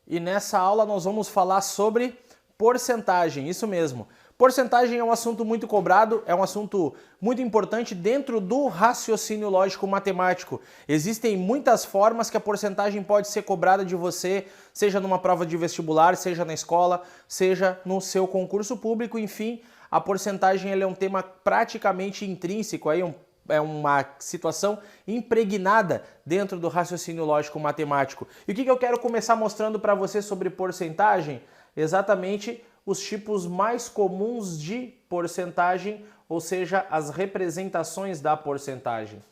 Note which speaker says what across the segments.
Speaker 1: e nessa aula nós vamos falar sobre porcentagem, isso mesmo. Porcentagem é um assunto muito cobrado, é um assunto muito importante dentro do raciocínio lógico matemático. Existem muitas formas que a porcentagem pode ser cobrada de você, seja numa prova de vestibular, seja na escola, seja no seu concurso público, enfim, a porcentagem é um tema praticamente intrínseco, aí é uma situação impregnada dentro do raciocínio lógico matemático. E o que eu quero começar mostrando para você sobre porcentagem? Exatamente os tipos mais comuns de porcentagem, ou seja, as representações da porcentagem.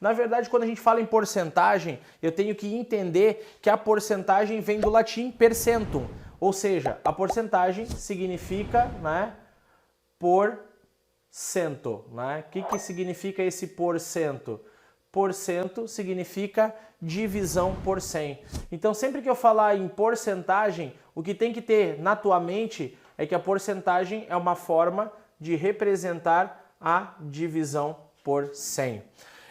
Speaker 1: Na verdade, quando a gente fala em porcentagem, eu tenho que entender que a porcentagem vem do latim percentum, ou seja, a porcentagem significa, por cento, O que significa esse porcento? Porcento significa divisão por 100. Então, sempre que eu falar em porcentagem, o que tem que ter na tua mente é que a porcentagem é uma forma de representar a divisão por 100.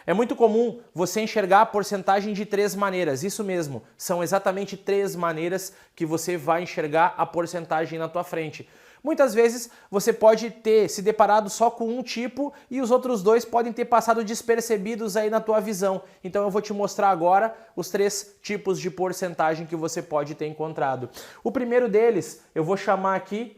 Speaker 1: É muito comum você enxergar a porcentagem de 3 maneiras, isso mesmo, são exatamente 3 maneiras que você vai enxergar a porcentagem na tua frente. Muitas vezes você pode ter se deparado só com um tipo e os outros 2 podem ter passado despercebidos aí na tua visão. Então eu vou te mostrar agora os 3 tipos de porcentagem que você pode ter encontrado. O primeiro deles eu vou chamar aqui,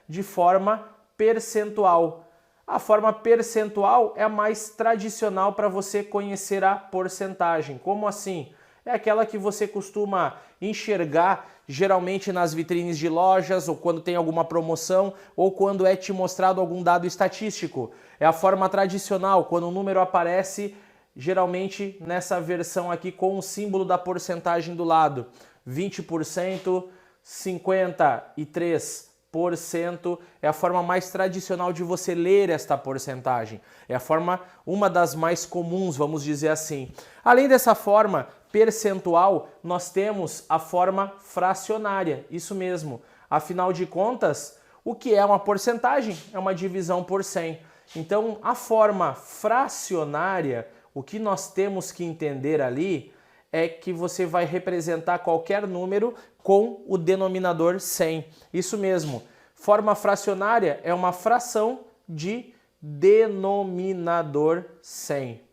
Speaker 1: de forma percentual. A forma percentual é a mais tradicional para você conhecer a porcentagem. Como assim? É aquela que você costuma enxergar geralmente nas vitrines de lojas ou quando tem alguma promoção ou quando é te mostrado algum dado estatístico. É a forma tradicional, quando o número aparece geralmente nessa versão aqui com o símbolo da porcentagem do lado. 20%, 53%. É a forma mais tradicional de você ler esta porcentagem. É a forma, uma das mais comuns, vamos dizer assim. Além dessa forma percentual, nós temos a forma fracionária, isso mesmo. Afinal de contas, o que é uma porcentagem? É uma divisão por 100. Então, a forma fracionária, o que nós temos que entender ali é que você vai representar qualquer número com o denominador 100. Isso mesmo. Forma fracionária é uma fração de denominador 100.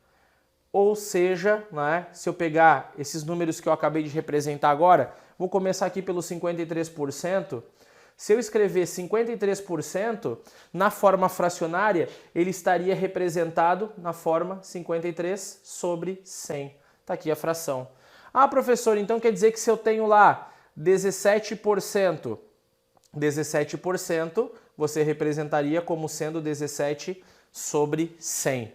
Speaker 1: Ou seja, se eu pegar esses números que eu acabei de representar agora, vou começar aqui pelo 53%. Se eu escrever 53%, na forma fracionária, ele estaria representado na forma 53 sobre 100. Está aqui a fração. Ah, professor, então quer dizer que se eu tenho lá 17%, 17% você representaria como sendo 17 sobre 100.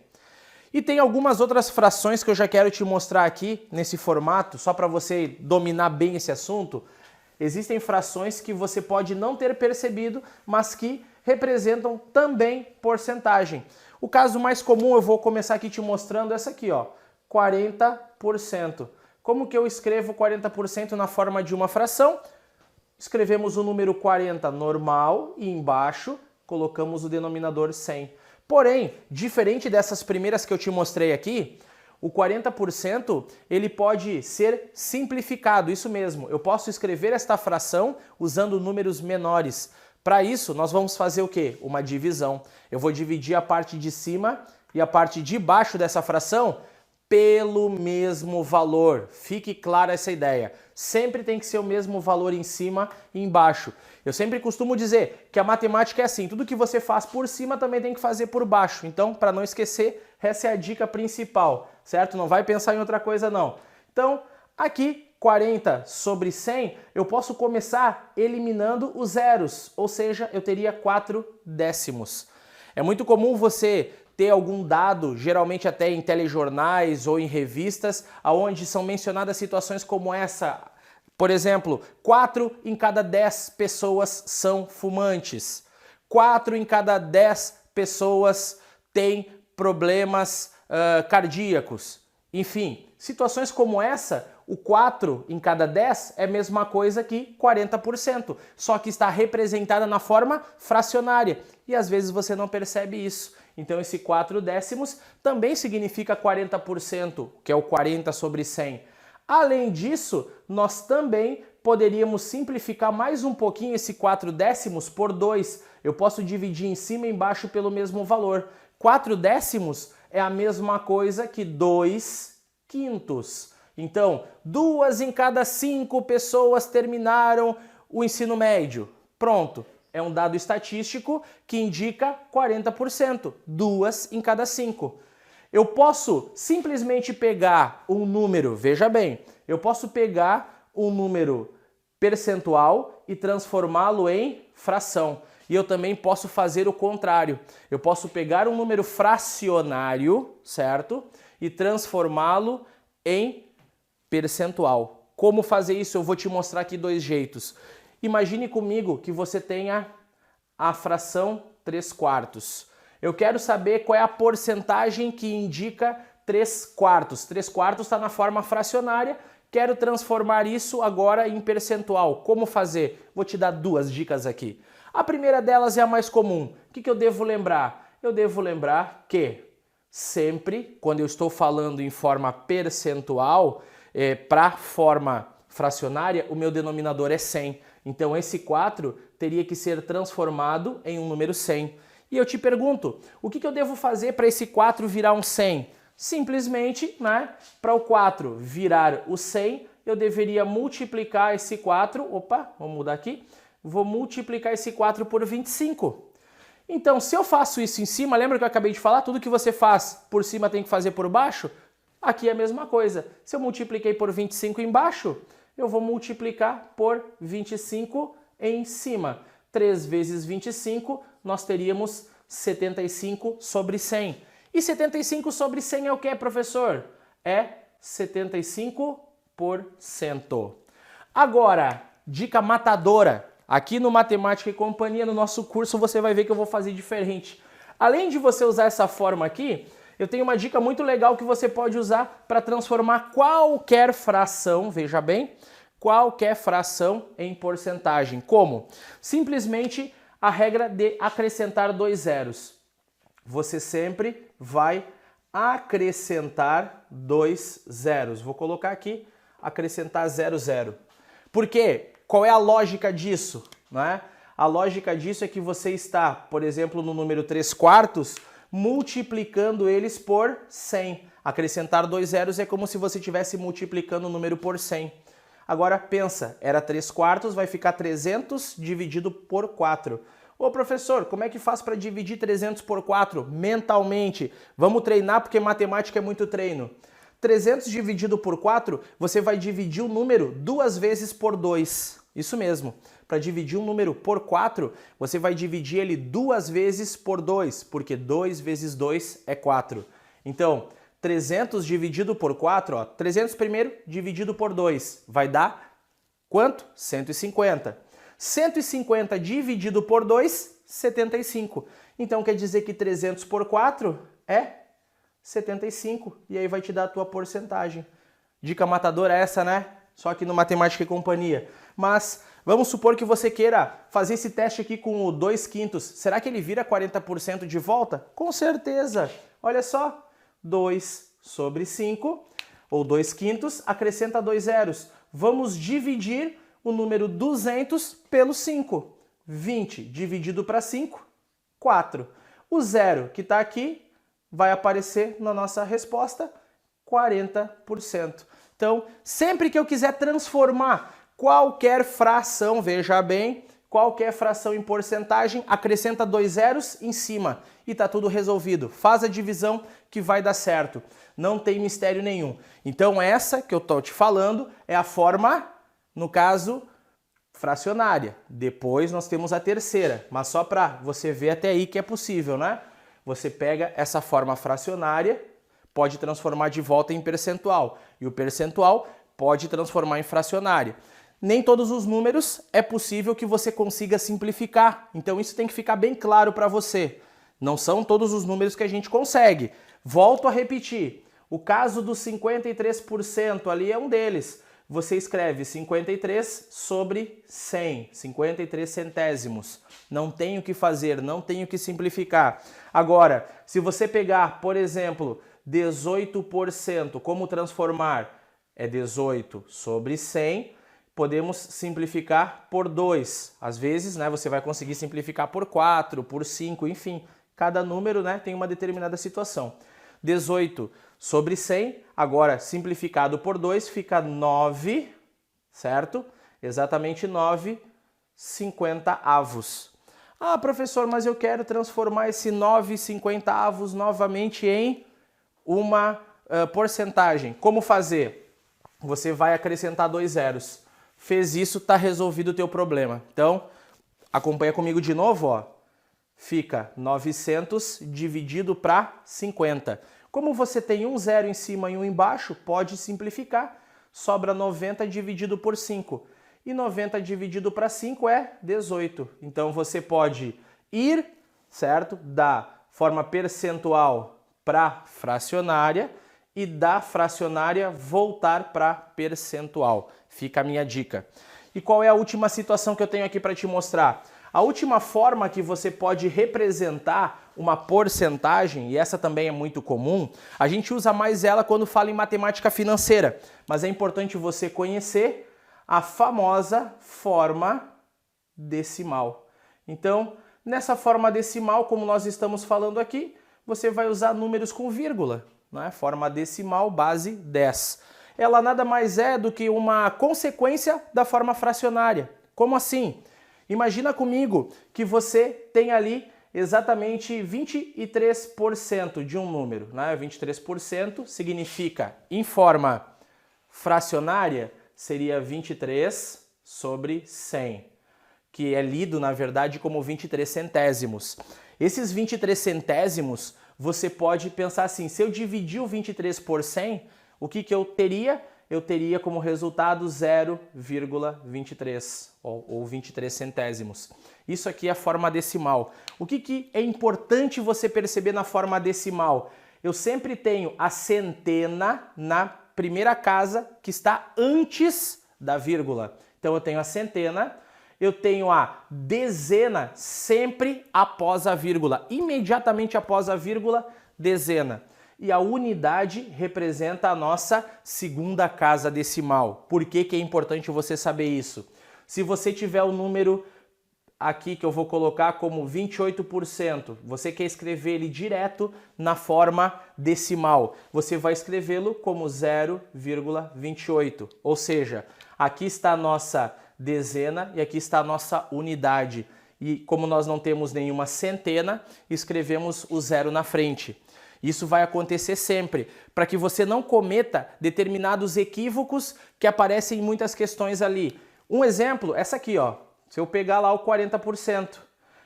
Speaker 1: E tem algumas outras frações que eu já quero te mostrar aqui nesse formato, só para você dominar bem esse assunto. Existem frações que você pode não ter percebido, mas que representam também porcentagem. O caso mais comum, eu vou começar aqui te mostrando essa aqui, 40%. Como que eu escrevo 40% na forma de uma fração? Escrevemos o número 40 normal e embaixo colocamos o denominador 100. Porém, diferente dessas primeiras que eu te mostrei aqui, o 40% ele pode ser simplificado, isso mesmo. Eu posso escrever esta fração usando números menores. Para isso, nós vamos fazer o quê? Uma divisão. Eu vou dividir a parte de cima e a parte de baixo dessa fração pelo mesmo valor. Fique clara essa ideia. Sempre tem que ser o mesmo valor em cima e embaixo. Eu sempre costumo dizer que a matemática é assim, tudo que você faz por cima também tem que fazer por baixo. Então, para não esquecer, essa é a dica principal, certo? Não vai pensar em outra coisa não. Então, aqui, 40 sobre 100, eu posso começar eliminando os zeros, ou seja, eu teria 4 décimos. É muito comum você ter algum dado, geralmente até em telejornais ou em revistas, onde são mencionadas situações como essa. Por exemplo, 4 em cada 10 pessoas são fumantes. 4 em cada 10 pessoas têm problemas cardíacos. Enfim, situações como essa, o 4 em cada 10 é a mesma coisa que 40%, só que está representada na forma fracionária. E às vezes você não percebe isso. Então esse 4 décimos também significa 40%, que é o 40 sobre 100. Além disso, nós também poderíamos simplificar mais um pouquinho esse 4 décimos por 2. Eu posso dividir em cima e embaixo pelo mesmo valor. 4 décimos é a mesma coisa que 2 quintos. Então, 2 em cada 5 pessoas terminaram o ensino médio. Pronto. É um dado estatístico que indica 40%. 2 em cada 5. Eu posso simplesmente pegar um número, veja bem, eu posso pegar um número percentual e transformá-lo em fração. E eu também posso fazer o contrário. Eu posso pegar um número fracionário, certo? E transformá-lo em percentual. Como fazer isso? Eu vou te mostrar aqui 2 jeitos. Imagine comigo que você tenha a fração 3/4. Eu quero saber qual é a porcentagem que indica 3/4. 3/4 está na forma fracionária. Quero transformar isso agora em percentual. Como fazer? Vou te dar 2 dicas aqui. A primeira delas é a mais comum. O que eu devo lembrar? Eu devo lembrar que sempre, quando eu estou falando em forma percentual, para a forma fracionária, o meu denominador é 100. Então esse 4 teria que ser transformado em um número 100. E eu te pergunto, o que eu devo fazer para esse 4 virar um 100? Simplesmente, né, para o 4 virar o 100, eu deveria multiplicar esse 4, vamos mudar aqui, vou multiplicar esse 4 por 25. Então, se eu faço isso em cima, lembra que eu acabei de falar? Tudo que você faz por cima tem que fazer por baixo? Aqui é a mesma coisa. Se eu multipliquei por 25 embaixo, eu vou multiplicar por 25 em cima. 3 vezes 25, nós teríamos 75 sobre 100. E 75 sobre 100 é o que, professor? É 75%. Agora, dica matadora. Aqui no Matemática e Companhia, no nosso curso, você vai ver que eu vou fazer diferente. Além de você usar essa forma aqui, eu tenho uma dica muito legal que você pode usar para transformar qualquer fração, veja bem, qualquer fração em porcentagem. Como? Simplesmente a regra de acrescentar 2 zeros. Você sempre vai acrescentar 2 zeros. Vou colocar aqui, acrescentar 0, 0. Por quê? Qual é a lógica disso? Não é? A lógica disso é que você está, por exemplo, no número 3/4, multiplicando eles por 100. Acrescentar 2 zeros é como se você estivesse multiplicando o número por 100. Agora pensa, era 3/4, vai ficar 300 dividido por 4. Ô professor, como é que faz para dividir 300 por 4? Mentalmente. Vamos treinar porque matemática é muito treino. 300 dividido por 4, você vai dividir o número 2 vezes por 2. Isso mesmo. Para dividir um número por 4, você vai dividir ele 2 vezes por 2, porque 2 vezes 2 é 4. Então, 300 dividido por 4, 300 primeiro dividido por 2, vai dar quanto? 150. 150 dividido por 2, 75. Então quer dizer que 300 por 4 é 75. E aí vai te dar a tua porcentagem. Dica matadora é essa, né? Só aqui no Matemática e Companhia. Mas vamos supor que você queira fazer esse teste aqui com o 2 quintos. Será que ele vira 40% de volta? Com certeza. Olha só. 2 sobre 5, ou 2 quintos, acrescenta 2 zeros. Vamos dividir o número 200 pelo 5. 20 dividido para 5, 4. O zero que está aqui vai aparecer na nossa resposta, 40%. Então, sempre que eu quiser transformar qualquer fração, veja bem, qualquer fração em porcentagem, acrescenta 2 zeros em cima e está tudo resolvido. Faz a divisão que vai dar certo. Não tem mistério nenhum. Então essa que eu estou te falando é a forma, no caso, fracionária. Depois nós temos a terceira, mas só para você ver até aí que é possível, né? Você pega essa forma fracionária, pode transformar de volta em percentual. E o percentual pode transformar em fracionária. Nem todos os números é possível que você consiga simplificar. Então isso tem que ficar bem claro para você. Não são todos os números que a gente consegue. Volto a repetir. O caso dos 53% ali é um deles. Você escreve 53 sobre 100, 53 centésimos. Não tem o que fazer, não tem o que simplificar. Agora, se você pegar, por exemplo, 18%, como transformar? É 18 sobre 100. podemos simplificar por 2. Às vezes, né, você vai conseguir simplificar por 4, por 5, enfim. Cada número, né, tem uma determinada situação. 18 sobre 100, agora simplificado por 2, fica 9, certo? Exatamente 9/50. Ah, professor, mas eu quero transformar esse 9/50 novamente em uma porcentagem. Como fazer? Você vai acrescentar 2 zeros. Fez isso, está resolvido o teu problema. Então, acompanha comigo de novo, ó. Fica 900 dividido para 50. Como você tem um zero em cima e um embaixo, pode simplificar. Sobra 90 dividido por 5. E 90 dividido para 5 é 18. Então você pode ir, certo, da forma percentual para fracionária e da fracionária voltar para percentual. Fica a minha dica. E qual é a última situação que eu tenho aqui para te mostrar? A última forma que você pode representar uma porcentagem, e essa também é muito comum, a gente usa mais ela quando fala em matemática financeira, mas é importante você conhecer a famosa forma decimal. Então, nessa forma decimal, como nós estamos falando aqui, você vai usar números com vírgula, né? Forma decimal base 10. Ela nada mais é do que uma consequência da forma fracionária. Como assim? Imagina comigo que você tem ali exatamente 23% de um número, né? 23% significa, em forma fracionária, seria 23 sobre 100, que é lido, na verdade, como 23 centésimos. Esses 23 centésimos, você pode pensar assim, se eu dividir o 23 por 100, o que eu teria? Eu teria como resultado 0,23 ou 23 centésimos. Isso aqui é a forma decimal. O que é importante você perceber na forma decimal? Eu sempre tenho a centena na primeira casa que está antes da vírgula. Então eu tenho a centena, eu tenho a dezena sempre após a vírgula. Imediatamente após a vírgula, dezena. E a unidade representa a nossa segunda casa decimal. Por que é importante você saber isso? Se você tiver o número aqui que eu vou colocar como 28%, você quer escrever ele direto na forma decimal, você vai escrevê-lo como 0,28. Ou seja, aqui está a nossa dezena e aqui está a nossa unidade. E como nós não temos nenhuma centena, escrevemos o zero na frente. Isso vai acontecer sempre, para que você não cometa determinados equívocos que aparecem em muitas questões ali. Um exemplo, essa aqui, ó. Se eu pegar lá o 40%,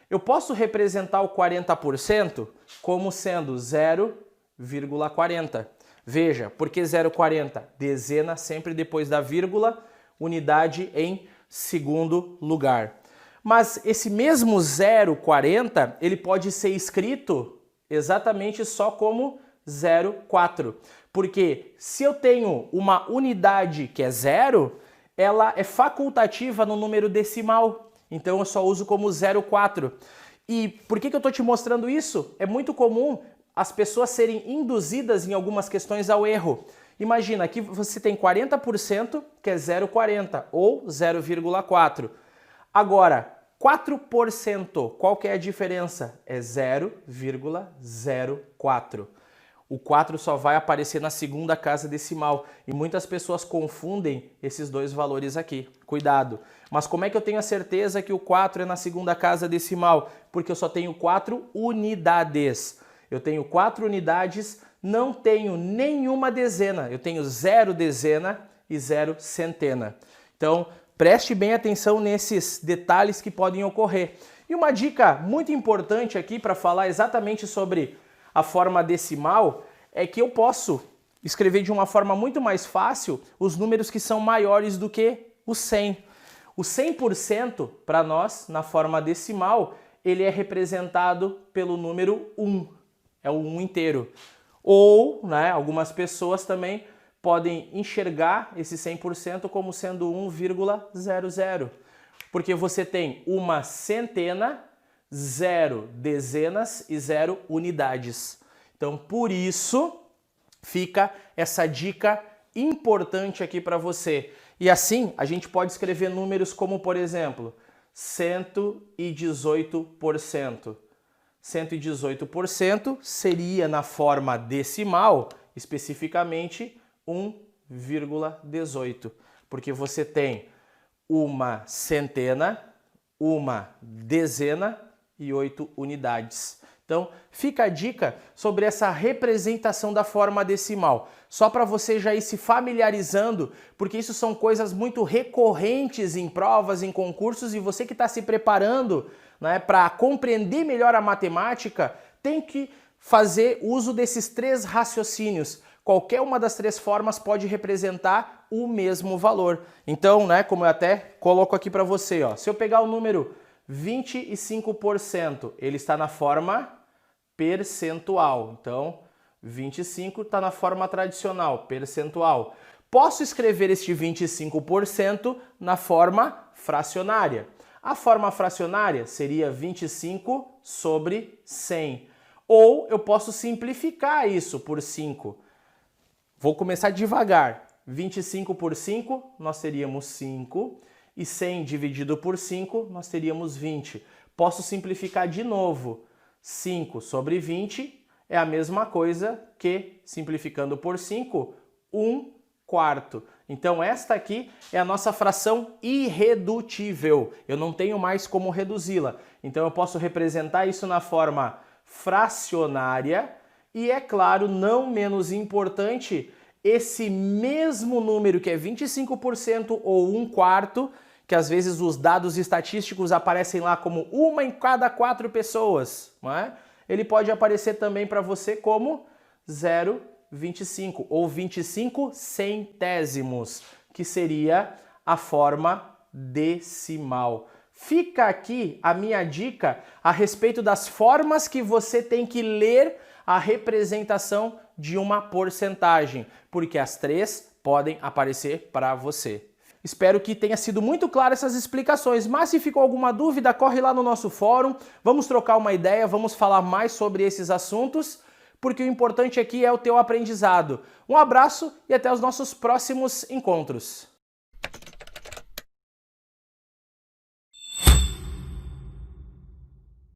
Speaker 1: eu posso representar o 40% como sendo 0,40. Veja, por que 0,40? Dezena sempre depois da vírgula, unidade em segundo lugar. Mas esse mesmo 0,40, ele pode ser escrito exatamente só como 0,4. Porque se eu tenho uma unidade que é 0, ela é facultativa no número decimal. Então eu só uso como 0,4. E por que eu estou te mostrando isso? É muito comum as pessoas serem induzidas em algumas questões ao erro. Imagina, aqui você tem 40%, que é 0,40 ou 0,4. Agora, 4%, qual que é a diferença? É 0,04. O 4 só vai aparecer na segunda casa decimal e muitas pessoas confundem esses dois valores aqui. Cuidado! Mas como é que eu tenho a certeza que o 4 é na segunda casa decimal? Porque eu só tenho 4 unidades. Eu tenho 4 unidades, não tenho nenhuma dezena. Eu tenho 0 dezena e 0 centena. Então, preste bem atenção nesses detalhes que podem ocorrer. E uma dica muito importante aqui para falar exatamente sobre a forma decimal é que eu posso escrever de uma forma muito mais fácil os números que são maiores do que o 100. O 100% para nós, na forma decimal, ele é representado pelo número 1. É o 1 inteiro. Ou, né, algumas pessoas também podem enxergar esse 100% como sendo 1,00. Porque você tem uma centena, 0 dezenas e 0 unidades. Então, por isso, fica essa dica importante aqui para você. E assim, a gente pode escrever números como, por exemplo, 118%. 118% seria na forma decimal, especificamente 1,18, porque você tem uma centena, uma dezena e 8 unidades. Então, fica a dica sobre essa representação da forma decimal, só para você já ir se familiarizando, porque isso são coisas muito recorrentes em provas, em concursos, e você que está se preparando, né, para compreender melhor a matemática, tem que fazer uso desses 3 raciocínios. Qualquer uma das 3 formas pode representar o mesmo valor. Então, né, como eu até coloco aqui para você, ó, se eu pegar o número 25%, ele está na forma percentual. Então, 25 está na forma tradicional, percentual. Posso escrever este 25% na forma fracionária. A forma fracionária seria 25 sobre 100. Ou eu posso simplificar isso por 5. Vou começar devagar. 25 por 5, nós teríamos 5. E 100 dividido por 5, nós teríamos 20. Posso simplificar de novo. 5 sobre 20 é a mesma coisa que, simplificando por 5, 1/4. Então esta aqui é a nossa fração irredutível. Eu não tenho mais como reduzi-la. Então eu posso representar isso na forma fracionária e, é claro, não menos importante, esse mesmo número que é 25% ou 1/4, que às vezes os dados estatísticos aparecem lá como 1 em cada 4 pessoas, não é? Ele pode aparecer também para você como 0,25 ou 25 centésimos, que seria a forma decimal. Fica aqui a minha dica a respeito das formas que você tem que ler a representação de uma porcentagem, porque as 3 podem aparecer para você. Espero que tenha sido muito claro essas explicações, mas se ficou alguma dúvida, corre lá no nosso fórum, vamos trocar uma ideia, vamos falar mais sobre esses assuntos, porque o importante aqui é o teu aprendizado. Um abraço e até os nossos próximos encontros.